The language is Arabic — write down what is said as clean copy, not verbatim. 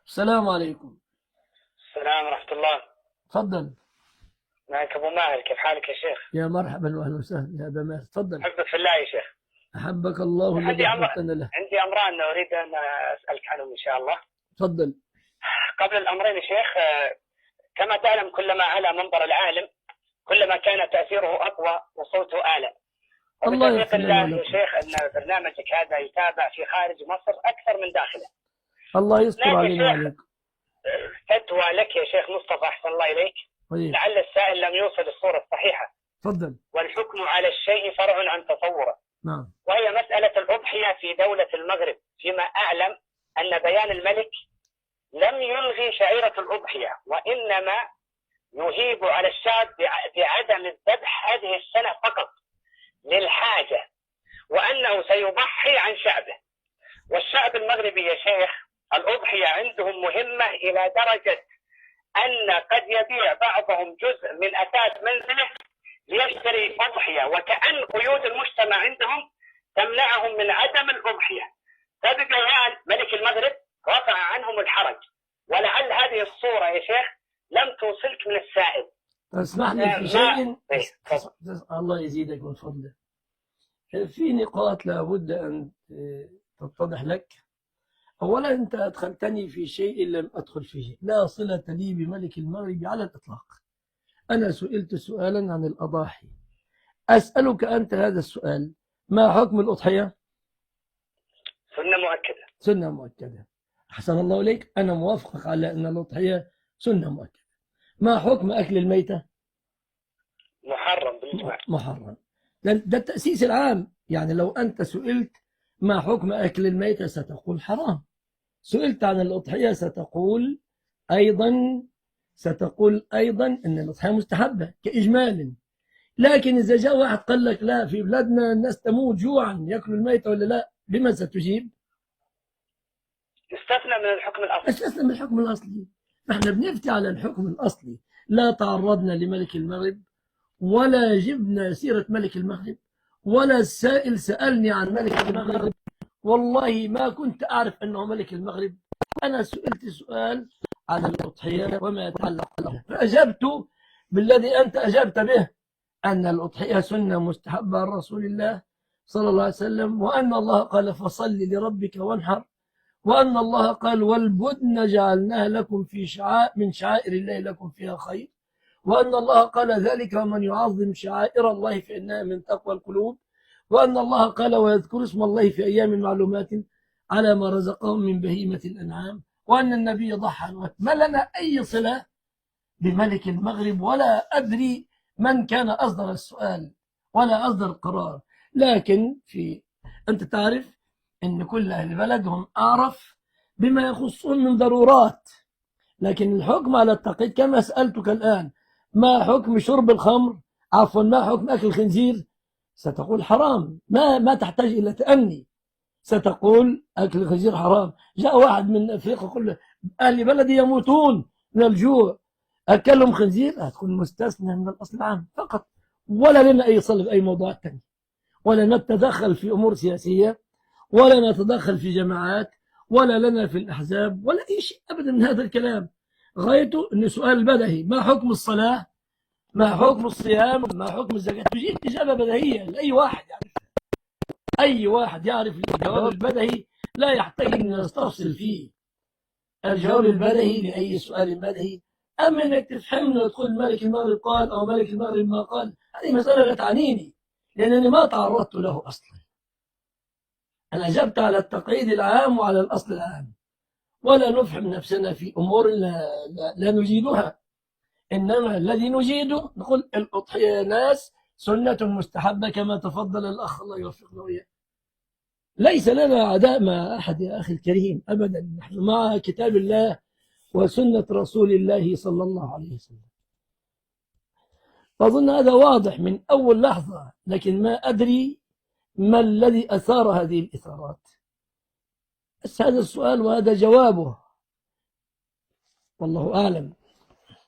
السلام عليكم. السلام ورحمة الله. تفضل. معك أبو ماهر، كيف حالك يا شيخ؟ يا مرحبا واهلا وسهلا يا ابا ماهر، تفضل. أحبك في الله يا شيخ. احبك الله الذي عندي أمر احببتنا له. عندي أمران أريد أن أسألك عنهم إن شاء الله. تفضل. قبل الأمرين يا شيخ، كما تعلم كلما على منبر العالم كلما كان تأثيره أقوى وصوته أعلى. الله وبتوفيق يغفر الله لنا يا ولكم. شيخ أن برنامجك هذا يتابع في خارج مصر أكثر من داخله. الله يستر نعم يا علينا شيخ. وعليك. فتوى لك يا شيخ مصطفى أحسن الله إليك. طيب. لعل السائل لم يوصل الصورة الصحيحة. تفضل. والحكم على الشيء فرع عن تصوره. نعم. وهي مسألة الأضحية في دولة المغرب. فيما أعلم أن بيان الملك لم يلغي شعيرة الأضحية، وإنما يهيب على الشعب بعدم الذبح هذه السنة فقط للحاجة، وأنه سيضحي عن شعبه. والشعب المغربي يا شيخ الأضحية عندهم مهمة إلى درجة أن قد يبيع بعضهم جزء من أثاث منزله ليشتري أضحية، وكأن قيود المجتمع عندهم تمنعهم من عدم الأضحية. فببيان ملك المغرب رفع عنهم الحرج، ولعل هذه الصورة يا شيخ لم توصلك من السائل. اسمح لي في شيء. الله يزيدك من فضله. في نقاط لابد أن تتضح لك. أولا أنت أدخلتني في شيء لم أدخل فيه، لا صلة لي بملك المغرب على الإطلاق. أنا سئلت سؤالا عن الأضاحي، أسألك أنت هذا السؤال: ما حكم الأضحية؟ سنة مؤكدة. سنة مؤكدة. أحسن الله إليك، أنا موافقك على أن الأضحية سنة مؤكدة. ما حكم أكل الميتة؟ محرم بالإجماع. محرم. ده التأسيس العام. يعني لو أنت سئلت ما حكم أكل الميتة ستقول حرام. سئلت عن الأضحية ستقول أيضا أن الأضحية مستحبة كإجمال. لكن إذا جاء واحد قال لك لا، في بلادنا الناس تموت جوعا، يأكلوا الميتة ولا لا، بما ستجيب؟ يستثنى من الحكم الأصلي. استثنى من الحكم الأصلي. فإحنا بنفتي على الحكم الأصلي. لا تعرضنا لملك المغرب، ولا جبنا سيرة ملك المغرب، ولا السائل سألني عن ملك المغرب. والله ما كنت أعرف أنه ملك المغرب. أنا سئلت سؤال عن الأضحية وما يتعلق له، فأجبت بالذي أنت أجبت به، أن الأضحية سنة مستحبة عن رسول الله صلى الله عليه وسلم، وأن الله قال فصل لربك وانحر، وأن الله قال والبدن جعلناها لكم من شعائر الله لكم فيها خير، وأن الله قال ذلك ومن يعظم شعائر الله فإنها من تقوى القلوب، وأن الله قال ويذكر اسم الله في أيام معلومات على ما رزقهم من بهيمة الأنعام، وأن النبي ضحى. ما لنا أي صلة بملك المغرب، ولا أدري من كان أصدر السؤال ولا أصدر القرار. لكن أنت تعرف أن كل أهل البلد هم أعرف بما يخصون من ضرورات. لكن الحكم على التقييد كما سألتك الآن: ما حكم شرب الخمر؟ عفوا، ما حكم أكل الخنزير؟ ستقول حرام. ما تحتاج إلى تأني، ستقول أكل الخنزير حرام. جاء واحد من أفريقيا يقول أهل بلدي يموتون من الجوع، أكلهم خنزير، هتكون مستثنى من الأصل العام فقط. ولا لنا أي صلة بأي موضوع تاني، ولا نتدخل في أمور سياسية، ولا نتدخل في جماعات، ولا لنا في الأحزاب، ولا أي شيء أبدا من هذا الكلام. غايته أن سؤال بدهي: ما حكم الصلاة؟ ما حكم الصيام؟ ما حكم الزكاة؟ تجيب إجابة بديهية لأي واحد يعرف. أي واحد يعرف الجواب البدهي، لا يحتاج أن نستفصل فيه. الجواب البدهي لأي سؤال بدهي. أما أنك تفهمني وتقول ملك المغرب قال أو ملك المغرب ما قال، هذه مسألة لا تعنيني، لأنني ما تعرضت له أصلا. أنا أجبت على التقييد العام وعلى الأصل العام، ولا نفهم نفسنا في أمور لا نجيدها. إنما الذي نجيده نقول الأضحية ناس سنة مستحبة كما تفضل الأخ، الله يوفقنا وإياه. ليس لنا عداء مع أحد يا أخي الكريم أبدا، نحن مع كتاب الله وسنة رسول الله صلى الله عليه وسلم. أظن هذا واضح من أول لحظة، لكن ما أدري ما الذي أثار هذه الإثارات. بس هذا السؤال وهذا جوابه، والله أعلم.